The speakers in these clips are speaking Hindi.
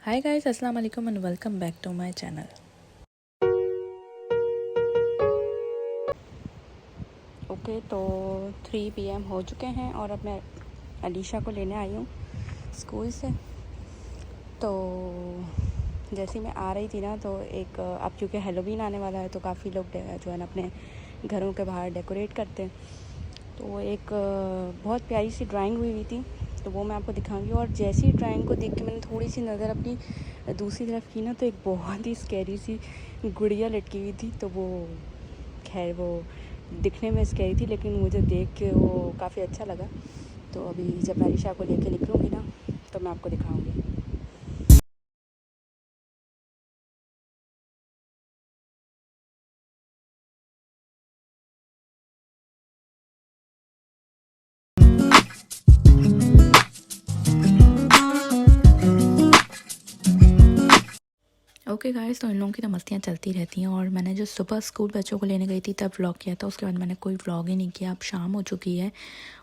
हाय गाइस, अस्सलाम वालेकुम and welcome back to my channel. Okay, तो 3 PM हो चुके हैं और अब मैं अलीशा को लेने आई हूँ स्कूल से। तो जैसे ही मैं आ रही थी ना, तो एक अब क्योंकि हेलोवीन आने वाला है तो काफ़ी लोग जो है ना अपने घरों के बाहर डेकोरेट करते हैं। तो एक बहुत प्यारी सी ड्राइंग हुई थी, तो वो मैं आपको दिखाऊंगी। और जैसी ड्राइंग को देख के मैंने थोड़ी सी नज़र अपनी दूसरी तरफ की ना, तो एक बहुत ही स्कैरी सी गुड़िया लटकी हुई थी। तो वो खैर वो दिखने में स्कैरी थी, लेकिन मुझे देख के वो काफ़ी अच्छा लगा। तो अभी जब मैं अलीशा को लेके निकलूँगी ना, तो मैं आपको दिखाऊँगी। ओके गाइस, तो इन लोगों की तो मस्तियाँ चलती रहती हैं। और मैंने जो सुबह स्कूल बच्चों को लेने गई थी तब व्लॉग किया था, उसके बाद मैंने कोई व्लॉग ही नहीं किया। अब शाम हो चुकी है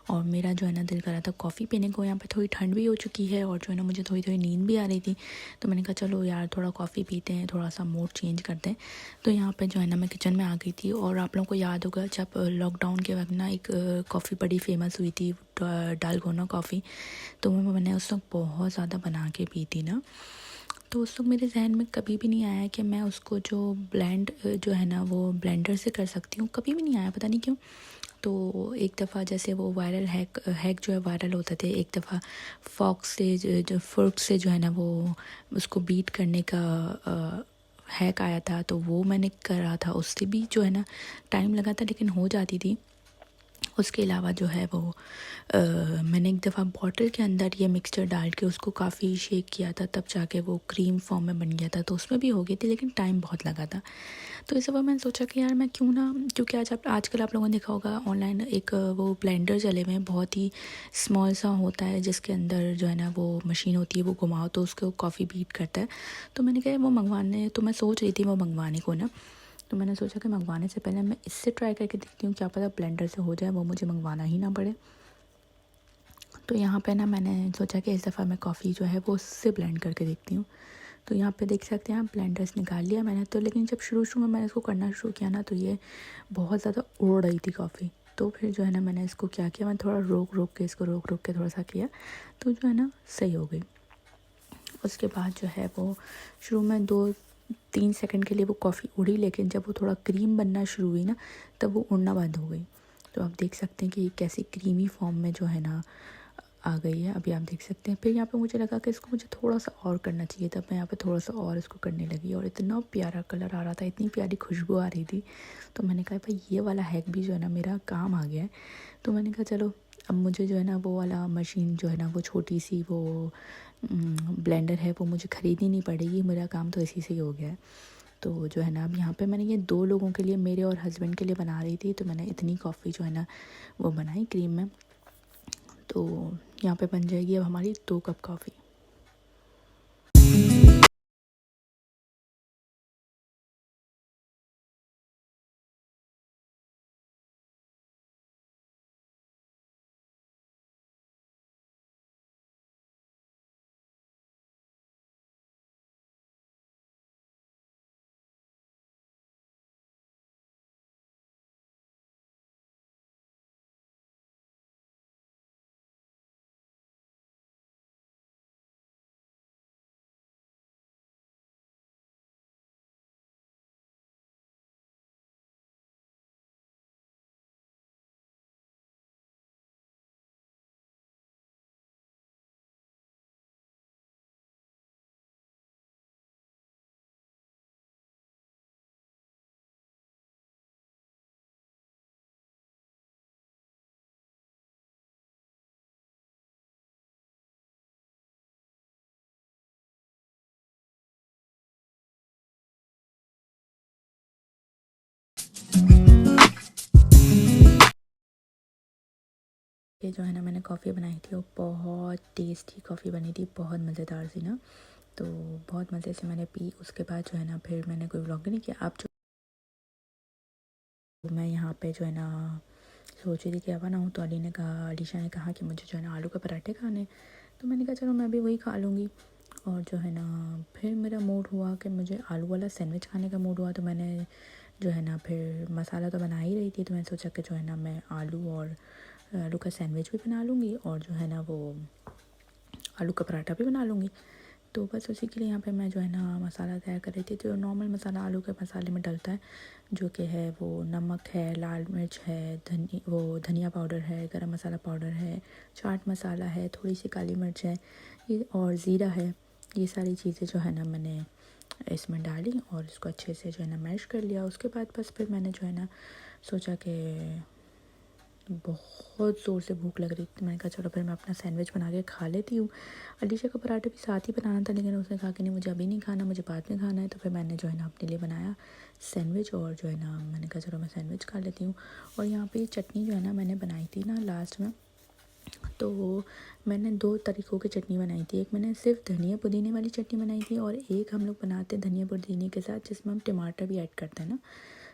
और मेरा जो है ना दिल कर रहा था कॉफ़ी पीने को। यहाँ पे थोड़ी ठंड भी हो चुकी है और जो है ना मुझे थोड़ी थोड़ी नींद भी आ रही थी। तो मैंने कहा चलो यार थोड़ा कॉफ़ी पीते हैं, थोड़ा सा मूड चेंज करते हैं। तो यहाँ पे जो है ना मैं किचन में आ गई थी। और आप लोगों को याद होगा जब लॉकडाउन के वक्त ना एक कॉफ़ी बड़ी फेमस हुई थी, डालगोना कॉफ़ी। तो मैंने उस वक्त बहुत ज़्यादा बना के पी थी ना। तो उस वक्त मेरे जहन में कभी भी नहीं आया कि मैं उसको जो ब्लेंड जो है ना वो ब्लेंडर से कर सकती हूँ। कभी भी नहीं आया, पता नहीं क्यों। तो एक दफ़ा जैसे वो वायरल हैक जो है वायरल होते थे, एक दफ़ा फॉक्स से जो फोर्क से जो है ना वो उसको बीट करने का हैक आया था। तो वो मैंने करा था, उससे भी जो है ना टाइम लगा था लेकिन हो जाती थी। उसके अलावा जो है वो मैंने एक दफ़ा बॉटल के अंदर ये मिक्सचर डाल के उसको काफ़ी शेक किया था, तब जाके वो क्रीम फॉर्म में बन गया था। तो उसमें भी हो गई थी लेकिन टाइम बहुत लगा था। तो इस दफ़ा मैंने सोचा कि यार मैं क्यों ना, क्योंकि आजकल आप लोगों ने देखा होगा ऑनलाइन एक वो ब्लेंडर चले हुए हैं, बहुत ही स्मॉल सा होता है जिसके अंदर जो है ना वो मशीन होती है, वो घुमाओ तो उसको कॉफ़ी बीट करता है। तो मैंने कहा वो मंगवाने, तो मैं सोच रही थी वो मंगवाने को ना। तो मैंने सोचा कि मंगवाने से पहले मैं इससे ट्राई करके देखती हूँ, क्या पता ब्लेंडर से हो जाए, वो मुझे मंगवाना ही ना पड़े। तो यहाँ पे ना मैंने सोचा कि इस दफ़ा मैं कॉफ़ी जो है वो उससे ब्लेंड करके देखती हूँ। तो यहाँ पे देख सकते हैं आप, ब्लेंडर्स निकाल लिया मैंने। तो लेकिन जब शुरू में मैंने इसको करना शुरू किया ना, तो ये बहुत ज़्यादा उड़ रही थी कॉफ़ी। तो फिर जो है ना मैंने इसको क्या किया, मैं थोड़ा रोक के थोड़ा सा किया, तो जो है ना सही हो गई। उसके बाद जो है वो शुरू में 2-3 सेकंड के लिए वो कॉफ़ी उड़ी, लेकिन जब वो थोड़ा क्रीम बनना शुरू हुई ना, तब वो उड़ना बंद हो गई। तो आप देख सकते हैं कि ये कैसी क्रीमी फॉर्म में जो है ना आ गई है। अभी आप देख सकते हैं। फिर यहाँ पे मुझे लगा कि इसको मुझे थोड़ा सा और करना चाहिए, तब मैं यहाँ पे थोड़ा सा और इसको करने लगी और इतना प्यारा कलर आ रहा था, इतनी प्यारी खुशबू आ रही थी। तो मैंने कहा भाई ये वाला हैक भी जो है ना मेरा काम आ गया है। तो मैंने कहा चलो अब मुझे जो है ना वो वाला मशीन जो है ना वो छोटी सी वो ब्लेंडर है वो मुझे ख़रीदनी नहीं पड़ेगी, मेरा काम तो इसी से ही हो गया है। तो जो है ना अब यहाँ पे मैंने ये 2 लोगों के लिए, मेरे और हस्बैंड के लिए बना रही थी। तो मैंने इतनी कॉफ़ी जो है ना वो बनाई क्रीम में। तो यहाँ पे बन जाएगी अब हमारी 2 कप कॉफ़ी। ये जो है ना मैंने कॉफ़ी बनाई थी वो बहुत टेस्टी कॉफ़ी बनी थी, बहुत मज़ेदार सी ना। तो बहुत मज़े से मैंने पी। उसके बाद जो है ना फिर मैंने कोई व्लॉग नहीं किया। अब जो मैं यहाँ पे जो है ना सोच रही थी क्या बनाऊँ, तो अलीशा ने कहा कि मुझे जो है ना आलू के पराठे खाने। तो मैंने कहा चलो मैं भी वही खा लूँगी। और जो है ना फिर मेरा मूड हुआ कि मुझे आलू वाला सैंडविच खाने का मूड हुआ, तो मैंने जो है ना फिर मसाला तो बना ही रही थी, तो मैंने सोचा कि जो है ना मैं आलू का सैंडविच भी बना लूँगी और जो है ना वो आलू का पराठा भी बना लूँगी। तो बस उसी के लिए यहाँ पे मैं जो है ना मसाला तैयार कर रही थी। जो नॉर्मल मसाला आलू के मसाले में डलता है, जो कि है वो नमक है, लाल मिर्च है, धनिया पाउडर है, गरम मसाला पाउडर है, चाट मसाला है, थोड़ी सी काली मिर्च है, ये और ज़ीरा है। ये सारी चीज़ें जो है ना मैंने इसमें डाली और इसको अच्छे से जो है ना मैश कर लिया। उसके बाद बस फिर मैंने जो है ना सोचा कि बहुत ज़ोर से भूख लग रही थी, मैंने कहा चलो फिर मैं अपना सैंडविच बना के खा लेती हूँ। अलीशा का पराठा भी साथ ही बनाना था, लेकिन उसने कहा कि नहीं मुझे अभी नहीं खाना, मुझे बाद में खाना है। तो फिर मैंने जो है ना अपने लिए बनाया सैंडविच और जो है ना मैंने कहा चलो मैं सैंडविच खा लेती हूँ। और यहाँ पे चटनी जो है ना मैंने बनाई थी ना लास्ट में, तो मैंने 2 तरीक़ों की चटनी बनाई थी। एक मैंने सिर्फ धनिया पुदीने वाली चटनी बनाई थी और एक हम लोग बनाते हैं धनिया पुदीने के साथ जिसमें हम टमाटर भी ऐड करते हैं ना,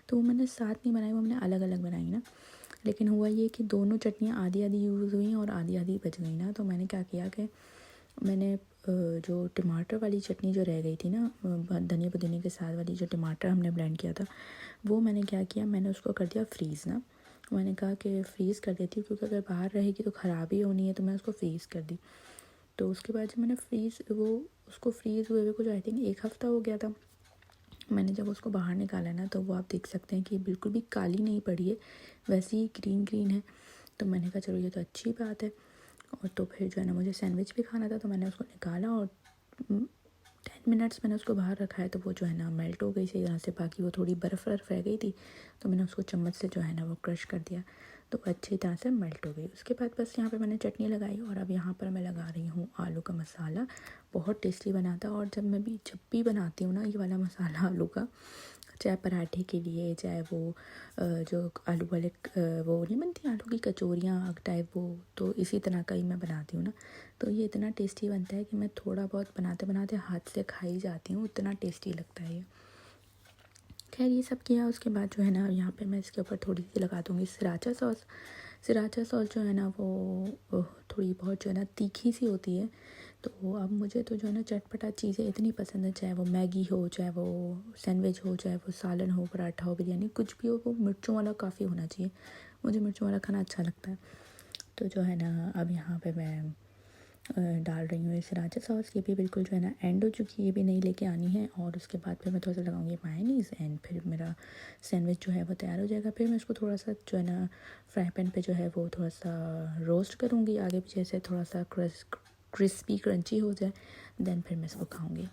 तो वो मैंने साथ नहीं बनाई, वो हमने अलग अलग बनाई ना। लेकिन हुआ ये कि दोनों चटनियाँ आधी आधी यूज़ हुई और आधी आधी बच गई ना। तो मैंने क्या किया कि मैंने जो टमाटर वाली चटनी जो रह गई थी ना धनिया पुदीने के साथ वाली, जो टमाटर हमने ब्लेंड किया था, वो मैंने क्या किया, मैंने उसको कर दिया फ्रीज़ ना। मैंने कहा कि फ़्रीज़ कर देती हूँ क्योंकि अगर बाहर रहेगी तो ख़राब ही होनी है, तो मैं उसको फ्रीज़ कर दी। तो उसके बाद जब मैंने उसको फ्रीज़ हुए हुए कुछ आई थिंक 1 हफ़्ता हो गया था। मैंने जब उसको बाहर निकाला ना, तो वो आप देख सकते हैं कि बिल्कुल भी काली नहीं पड़ी है, वैसे ही ग्रीन ग्रीन है। तो मैंने कहा चलो ये तो अच्छी बात है। और तो फिर जो है ना मुझे सैंडविच भी खाना था, तो मैंने उसको निकाला और 10 मिनट्स मैंने उसको बाहर रखा है, तो वो जो है ना मेल्ट हो गई सही तरह से। बाकी वो थोड़ी बर्फ़ रह गई थी, तो मैंने उसको चम्मच से जो है ना वो क्रश कर दिया, तो वो अच्छी तरह से मेल्ट हो गई। उसके बाद बस यहाँ पे मैंने चटनी लगाई और अब यहाँ पर मैं लगा रही हूँ आलू का मसाला। बहुत टेस्टी बना था। और जब भी बनाती हूँ ना ये वाला मसाला आलू का, चाहे पराठे के लिए, चाहे वो जो आलू वाले वो नहीं बनती आलू की कचौरियाँ टाइप, वो तो इसी तरह का ही मैं बनाती हूँ ना। तो ये इतना टेस्टी बनता है कि मैं थोड़ा बहुत बनाते बनाते हाथ से खा ही जाती हूँ, इतना टेस्टी लगता है ये। खैर ये सब किया, उसके बाद जो है ना यहाँ पे मैं इसके ऊपर थोड़ी सी लगा दूँगी सृराचा सॉस। सृराचा सॉस जो है ना वो थोड़ी बहुत जो है ना तीखी सी होती है। तो अब मुझे तो जो है ना चटपटा चीज़ें इतनी पसंद है, चाहे वो मैगी हो, चाहे वो सैंडविच हो, चाहे वो सालन हो, पराठा हो, बिरयानी, कुछ भी हो, वो मिर्चों वाला काफ़ी होना चाहिए। मुझे मिर्चों वाला खाना अच्छा लगता है। तो जो है ना अब यहाँ पे मैं डाल रही हूँ सृराचा सॉस। ये भी बिल्कुल जो है ना एंड हो चुकी है, ये भी नहीं लेके आनी है। और उसके बाद फिर मैं थोड़ा सा लगाऊंगी मायोनीज़ एंड फिर मेरा सैंडविच जो है वो तैयार हो जाएगा। फिर मैं इसको थोड़ा सा जो है ना फ्राई पैन पे जो है वो थोड़ा सा रोस्ट करूँगी आगे पीछे से, थोड़ा सा क्रिस्पी क्रंची हो जाए, देन फिर मैं इसको खाऊँगी।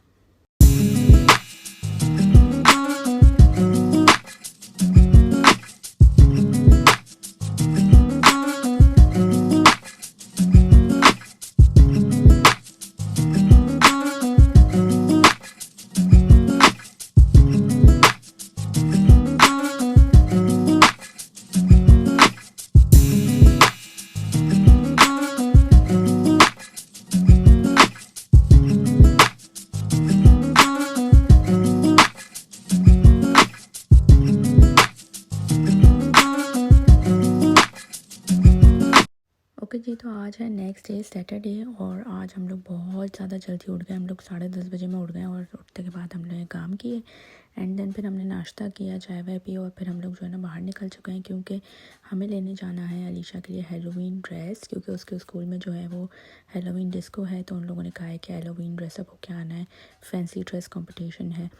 ओके जी, तो आज है नेक्स्ट डे सैटरडे और आज हम लोग बहुत ज़्यादा जल्दी उठ गए। हम लोग 10:30 बजे में उठ गए और उठने के बाद हमने काम किए एंड देन फिर हमने नाश्ता किया, चाय वाय पी और फिर हम लोग जो है ना बाहर निकल चुके हैं क्योंकि हमें लेने जाना है अलीशा के लिए हैलोवीन ड्रेस, क्योंकि उसके स्कूल में जो है वो हैलोवीन डिस्को है। तो उन लोगों ने कहा है कि हैलोवीन ड्रेसअप होके आना है, फैंसी ड्रेस कंपटीशन है।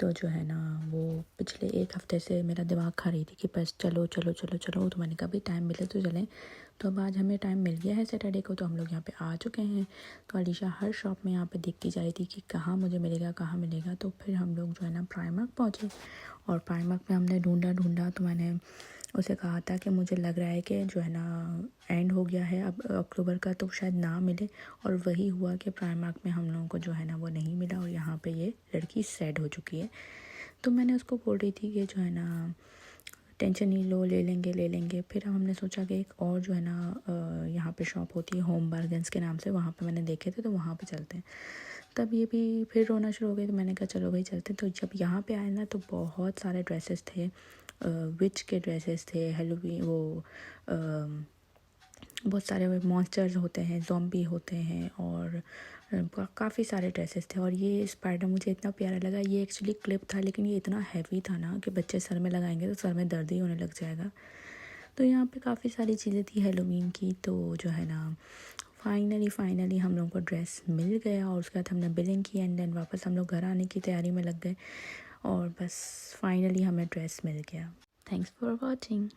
तो जो है ना वो पिछले 1 हफ़्ते से मेरा दिमाग खा रही थी कि बस चलो चलो चलो चलो, तो मैंने कहा भाई टाइम मिले तो चलें। तो अब आज हमें टाइम मिल गया है सैटरडे को, तो हम लोग यहाँ पे आ चुके हैं। तो अलीशा हर शॉप में यहाँ पे देखती जा रही थी कि कहाँ मुझे मिलेगा, कहाँ मिलेगा। तो फिर हम लोग जो है ना प्राइमर्क पहुँचे और प्राइमर्क में हमने ढूंढा। तो मैंने उसे कहा था कि मुझे लग रहा है कि जो है ना एंड हो गया है अब अक्टूबर का, तो शायद ना मिले। और वही हुआ कि प्राइमर्क में हम लोगों को जो है ना वो नहीं मिला और यहाँ पे ये लड़की सैड हो चुकी है। तो मैंने उसको बोल रही थी कि जो है ना टेंशन नहीं लो, ले लेंगे। फिर हमने सोचा कि एक और जो है ना यहाँ पे शॉप होती है होम बार्गेन्स के नाम से, वहाँ पे मैंने देखे थे, तो वहाँ पे चलते हैं। तब ये भी फिर रोना शुरू हो गई, तो मैंने कहा चलो भाई चलते हैं। तो जब यहाँ पे आए ना तो बहुत सारे ड्रेसेस थे, विच के ड्रेसेस थे, हेलोवीन वो बहुत सारे मॉन्स्टर्स होते हैं, ज़ॉम्बी होते हैं और काफ़ी सारे ड्रेसेस थे और ये स्पाइडर मुझे इतना प्यारा लगा। ये एक्चुअली क्लिप था लेकिन ये इतना हैवी था ना कि बच्चे सर में लगाएंगे तो सर में दर्द ही होने लग जाएगा। तो यहाँ पे काफ़ी सारी चीज़ें थी हेलोवीन की। तो जो है ना फाइनली हम लोगों को ड्रेस मिल गया और उसके बाद हमने बिलिंग की एंड देन वापस हम लोग घर आने की तैयारी में लग गए और बस फाइनली हमें ड्रेस मिल गया। Thanks for watching.